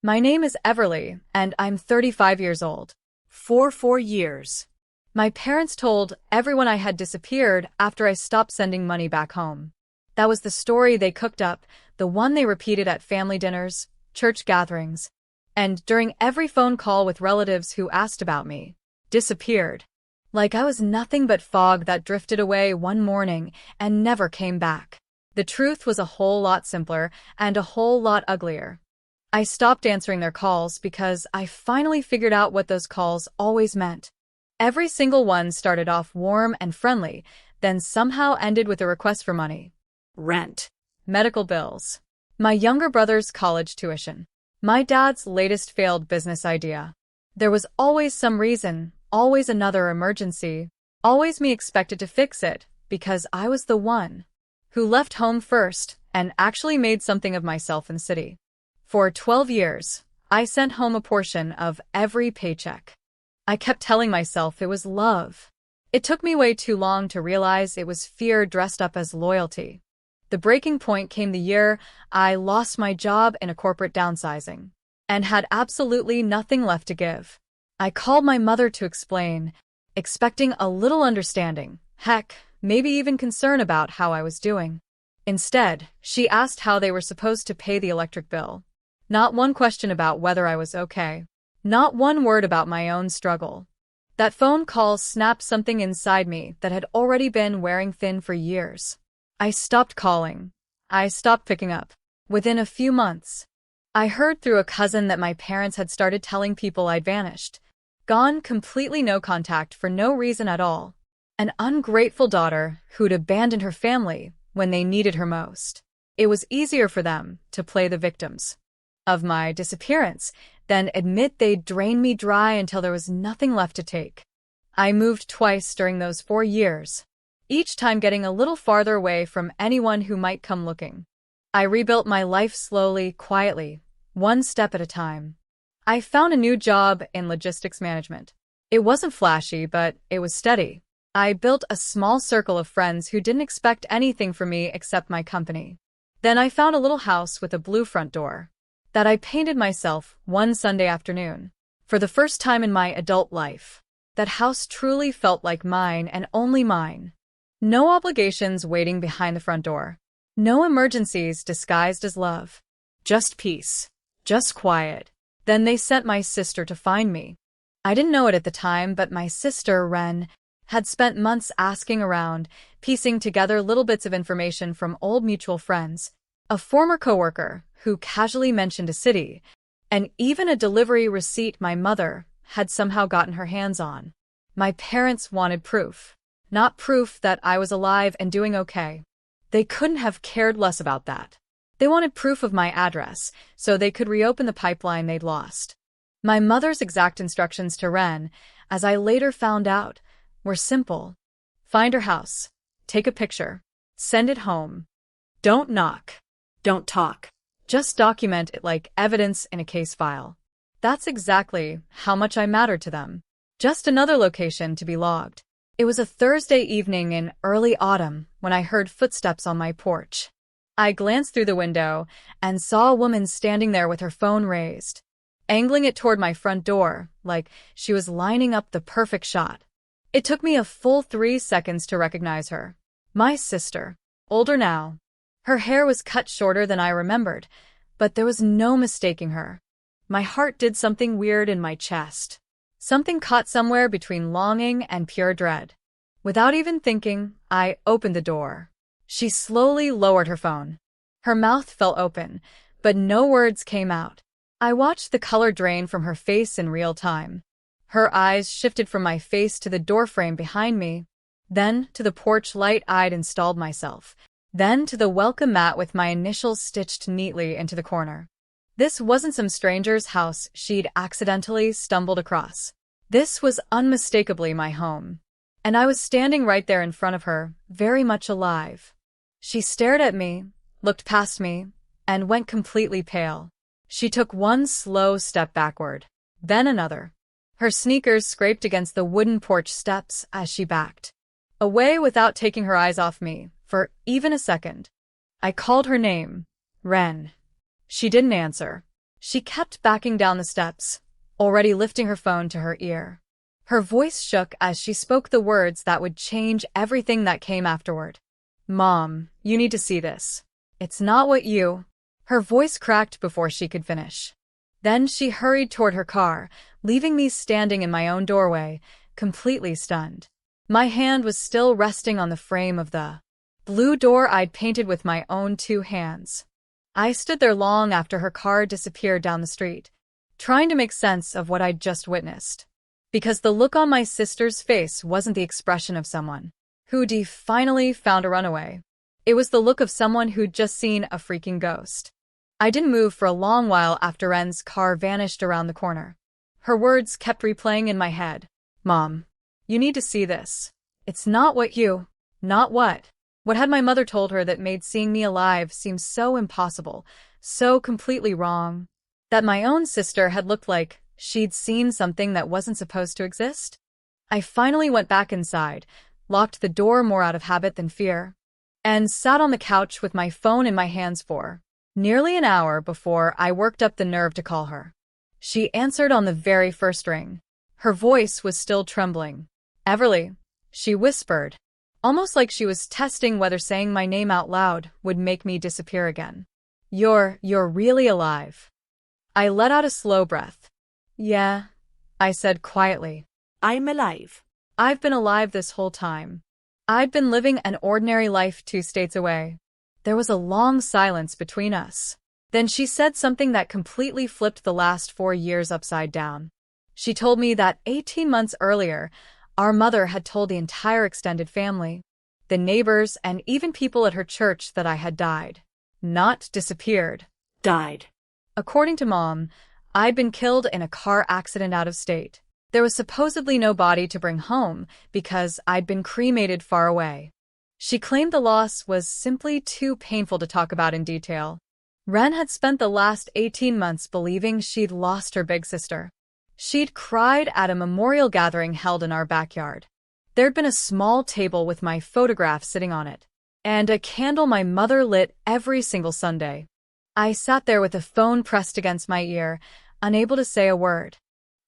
My name is Everly, and I'm 35 years old. For 4 years. My parents told everyone I had disappeared after I stopped sending money back home. That was the story they cooked up, the one they repeated at family dinners, church gatherings, and during every phone call with relatives who asked about me. Disappeared. Like I was nothing but fog that drifted away one morning and never came back. The truth was a whole lot simpler and a whole lot uglier. I stopped answering their calls because I finally figured out what those calls always meant. Every single one started off warm and friendly, then somehow ended with a request for money. Rent. Medical bills. My younger brother's college tuition. My dad's latest failed business idea. There was always some reason, always another emergency, always me expected to fix it, because I was the one who left home first and actually made something of myself in the city. For 12 years, I sent home a portion of every paycheck. I kept telling myself it was love. It took me way too long to realize it was fear dressed up as loyalty. The breaking point came the year I lost my job in a corporate downsizing and had absolutely nothing left to give. I called my mother to explain, expecting a little understanding, heck, maybe even concern about how I was doing. Instead, she asked how they were supposed to pay the electric bill. Not one question about whether I was okay. Not one word about my own struggle. That phone call snapped something inside me that had already been wearing thin for years. I stopped calling. I stopped picking up. Within a few months, I heard through a cousin that my parents had started telling people I'd vanished. Gone, completely no contact for no reason at all. An ungrateful daughter who'd abandoned her family when they needed her most. It was easier for them to play the victims of my disappearance than admit they'd drained me dry until there was nothing left to take. I moved twice during those 4 years, each time getting a little farther away from anyone who might come looking. I rebuilt my life slowly, quietly, one step at a time. I found a new job in logistics management. It wasn't flashy, but it was steady. I built a small circle of friends who didn't expect anything from me except my company. Then I found a little house with a blue front door that I painted myself one Sunday afternoon. For the first time in my adult life, that house truly felt like mine and only mine. No obligations waiting behind the front door. No emergencies disguised as love. Just peace. Just quiet. Then they sent my sister to find me. I didn't know it at the time, but my sister, Ren, had spent months asking around, piecing together little bits of information from old mutual friends, a former coworker who casually mentioned a city, and even a delivery receipt my mother had somehow gotten her hands on. My parents wanted proof. Not proof that I was alive and doing okay. They couldn't have cared less about that. They wanted proof of my address, so they could reopen the pipeline they'd lost. My mother's exact instructions to Ren, as I later found out, were simple. Find her house. Take a picture. Send it home. Don't knock. Don't talk. Just document it like evidence in a case file. That's exactly how much I mattered to them. Just another location to be logged. It was a Thursday evening in early autumn when I heard footsteps on my porch. I glanced through the window and saw a woman standing there with her phone raised, angling it toward my front door like she was lining up the perfect shot. It took me a full 3 seconds to recognize her. My sister. Older now. Her hair was cut shorter than I remembered, but there was no mistaking her. My heart did something weird in my chest. Something caught somewhere between longing and pure dread. Without even thinking, I opened the door. She slowly lowered her phone. Her mouth fell open, but no words came out. I watched the color drain from her face in real time. Her eyes shifted from my face to the doorframe behind me, then to the porch light I'd installed myself, then to the welcome mat with my initials stitched neatly into the corner. This wasn't some stranger's house she'd accidentally stumbled across. This was unmistakably my home. And I was standing right there in front of her, very much alive. She stared at me, looked past me, and went completely pale. She took one slow step backward, then another. Her sneakers scraped against the wooden porch steps as she backed away without taking her eyes off me for even a second. I called her name, Ren. She didn't answer. She kept backing down the steps, already lifting her phone to her ear. Her voice shook as she spoke the words that would change everything that came afterward. Mom, you need to see this. It's not what you... Her voice cracked before she could finish. Then she hurried toward her car, leaving me standing in my own doorway, completely stunned. My hand was still resting on the frame of the blue door I'd painted with my own 2 hands. I stood there long after her car disappeared down the street, trying to make sense of what I'd just witnessed. Because the look on my sister's face wasn't the expression of someone who'd finally found a runaway. It was the look of someone who'd just seen a freaking ghost. I didn't move for a long while after Ren's car vanished around the corner. Her words kept replaying in my head. Mom, you need to see this. It's not what you... Not what? What had my mother told her that made seeing me alive seem so impossible, so completely wrong? That my own sister had looked like she'd seen something that wasn't supposed to exist? I finally went back inside, locked the door more out of habit than fear, and sat on the couch with my phone in my hands for nearly an hour before I worked up the nerve to call her. She answered on the very first ring. Her voice was still trembling. Everly, she whispered, almost like she was testing whether saying my name out loud would make me disappear again. You're really alive. I let out a slow breath. Yeah, I said quietly. I'm alive. I've been alive this whole time. I'd been living an ordinary life 2 states away. There was a long silence between us. Then she said something that completely flipped the last 4 years upside down. She told me that 18 months earlier, our mother had told the entire extended family, the neighbors, and even people at her church that I had died. Not disappeared. Died. According to Mom, I'd been killed in a car accident out of state. There was supposedly no body to bring home because I'd been cremated far away. She claimed the loss was simply too painful to talk about in detail. Ren had spent the last 18 months believing she'd lost her big sister. She'd cried at a memorial gathering held in our backyard. There'd been a small table with my photograph sitting on it, and a candle my mother lit every single Sunday. I sat there with a phone pressed against my ear, unable to say a word.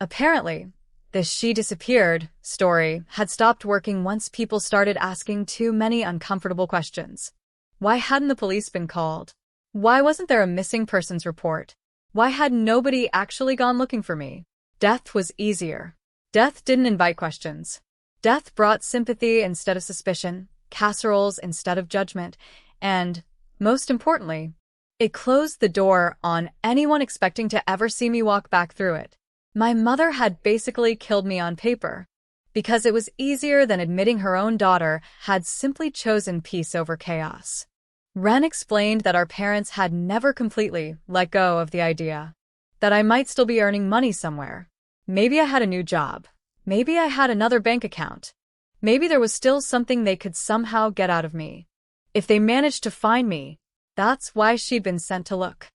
Apparently, the she disappeared story had stopped working once people started asking too many uncomfortable questions. Why hadn't the police been called? Why wasn't there a missing persons report? Why had nobody actually gone looking for me? Death was easier. Death didn't invite questions. Death brought sympathy instead of suspicion, casseroles instead of judgment, and, most importantly, it closed the door on anyone expecting to ever see me walk back through it. My mother had basically killed me on paper, because it was easier than admitting her own daughter had simply chosen peace over chaos. Ren explained that our parents had never completely let go of the idea that I might still be earning money somewhere. Maybe I had a new job. Maybe I had another bank account. Maybe there was still something they could somehow get out of me. If they managed to find me, that's why she'd been sent to look.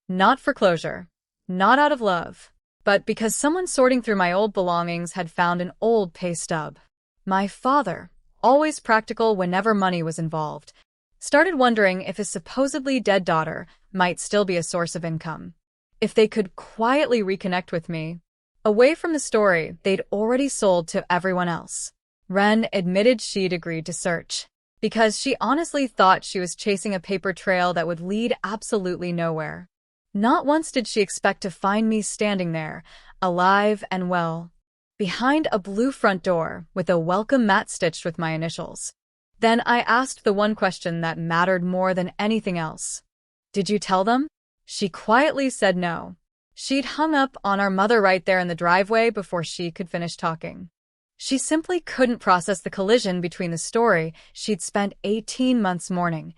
Not for closure. Not out of love. But because someone sorting through my old belongings had found an old pay stub. My father, always practical whenever money was involved, started wondering if his supposedly dead daughter might still be a source of income. If they could quietly reconnect with me, away from the story they'd already sold to everyone else. Ren admitted she'd agreed to search, because she honestly thought she was chasing a paper trail that would lead absolutely nowhere. Not once did she expect to find me standing there, alive and well, behind a blue front door with a welcome mat stitched with my initials. Then I asked the one question that mattered more than anything else. Did you tell them? She quietly said no. She'd hung up on our mother right there in the driveway before she could finish talking. She simply couldn't process the collision between the story she'd spent 18 months mourning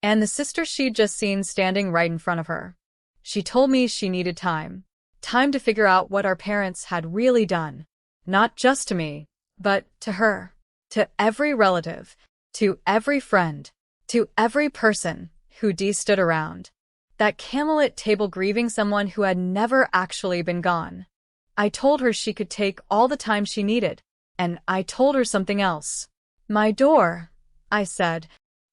and the sister she'd just seen standing right in front of her. She told me she needed time. Time to figure out what our parents had really done. Not just to me, but to her. To every relative. To every friend. To every person who stood around that candlelit table grieving someone who had never actually been gone. I told her she could take all the time she needed, and I told her something else. My door, I said,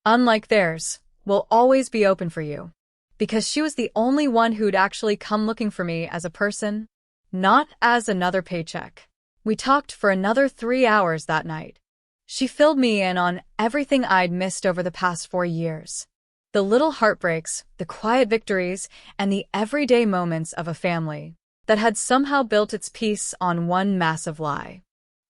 unlike theirs, will always be open for you. because she was the only one who'd actually come looking for me as a person, not as another paycheck. We talked for another 3 hours that night. She filled me in on everything I'd missed over the past 4 years. The little heartbreaks, the quiet victories, and the everyday moments of a family that had somehow built its peace on one massive lie.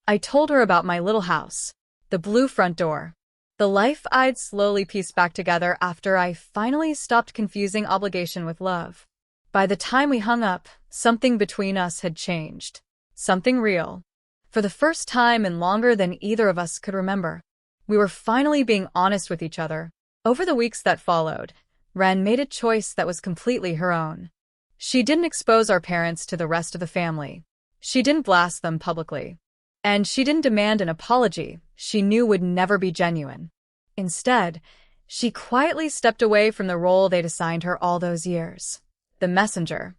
I told her about my little house, the blue front door, the life I'd slowly pieced back together after I finally stopped confusing obligation with love. By the time we hung up, something between us had changed. Something real. For the first time in longer than either of us could remember, we were finally being honest with each other. Over the weeks that followed, Ren made a choice that was completely her own. She didn't expose our parents to the rest of the family. She didn't blast them publicly. And she didn't demand an apology she knew would never be genuine. Instead, she quietly stepped away from the role they'd assigned her all those years. The messenger.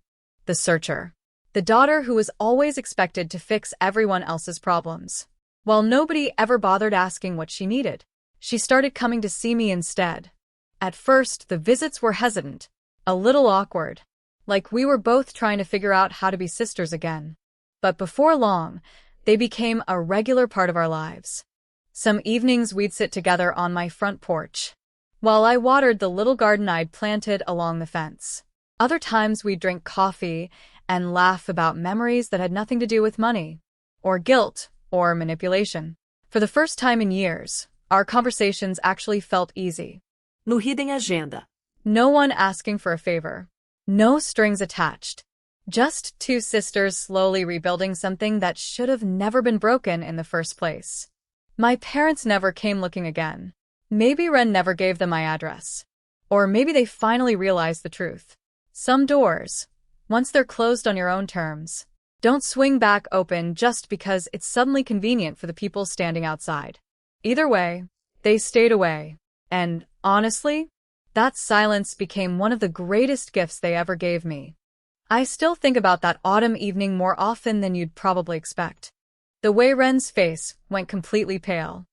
The searcher. The daughter who was always expected to fix everyone else's problems. While nobody ever bothered asking what she needed, she started coming to see me instead. At first, the visits were hesitant, a little awkward, like we were both trying to figure out how to be sisters again. But before long, they became a regular part of our lives. Some evenings we'd sit together on my front porch, while I watered the little garden I'd planted along the fence. Other times we'd drink coffee and laugh about memories that had nothing to do with money, or guilt, or manipulation. For the first time in years, our conversations actually felt easy. No Hidden Agenda. No one asking for a favor. No strings attached. Just two sisters slowly rebuilding something that should have never been broken in the first place. My parents never came looking again. Maybe Ren never gave them my address. Or maybe they finally realized the truth. Some doors, once they're closed on your own terms, don't swing back open just because it's suddenly convenient for the people standing outside. Either way, they stayed away. And, honestly, that silence became one of the greatest gifts they ever gave me. I still think about that autumn evening more often than you'd probably expect. The way Ren's face went completely pale.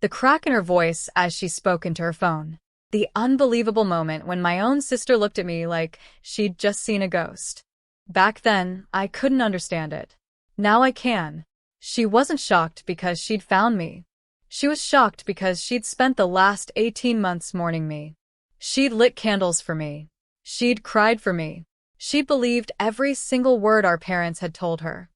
The crack in her voice as she spoke into her phone. The unbelievable moment when my own sister looked at me like she'd just seen a ghost. Back then, I couldn't understand it. Now I can. She wasn't shocked because she'd found me. She was shocked because she'd spent the last 18 months mourning me. She'd lit candles for me. She'd cried for me. She believed every single word our parents had told her.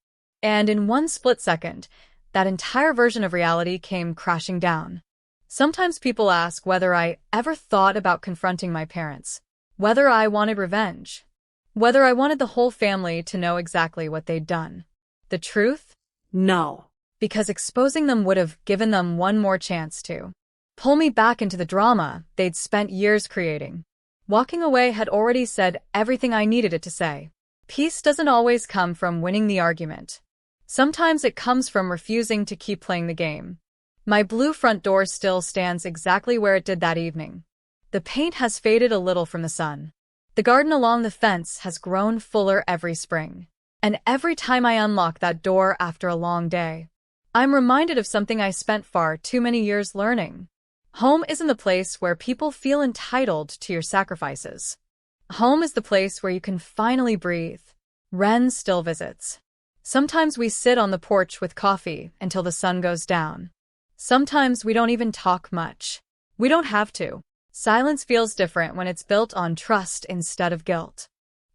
And in one split second, that entire version of reality came crashing down. Sometimes people ask whether I ever thought about confronting my parents, whether I wanted revenge, whether I wanted the whole family to know exactly what they'd done. The truth? No. Because exposing them would have given them one more chance to pull me back into the drama they'd spent years creating. Walking away had already said everything I needed it to say. Peace doesn't always come from winning the argument. Sometimes it comes from refusing to keep playing the game. My blue front door still stands exactly where it did that evening. The paint has faded a little from the sun. The garden along the fence has grown fuller every spring. And every time I unlock that door after a long day, I'm reminded of something I spent far too many years learning. Home isn't the place where people feel entitled to your sacrifices. Home is the place where you can finally breathe. Ren still visits. Sometimes we sit on the porch with coffee until the sun goes down. Sometimes we don't even talk much. We don't have to. Silence feels different when it's built on trust instead of guilt.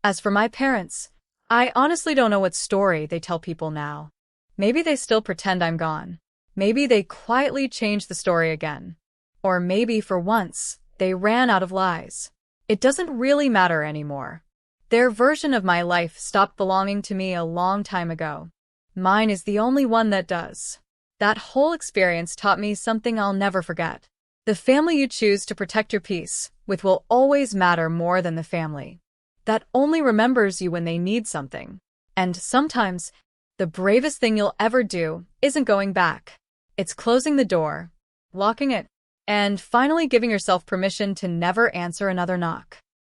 As for my parents, I honestly don't know what story they tell people now. Maybe they still pretend I'm gone. Maybe they quietly change the story again. Or maybe for once, they ran out of lies. It doesn't really matter anymore. Their version of my life stopped belonging to me a long time ago. Mine is the only one that does. That whole experience taught me something I'll never forget. The family you choose to protect your peace with will always matter more than the family that only remembers you when they need something. And sometimes, the bravest thing you'll ever do isn't going back. It's closing the door, locking it, and finally giving yourself permission to never answer another knock.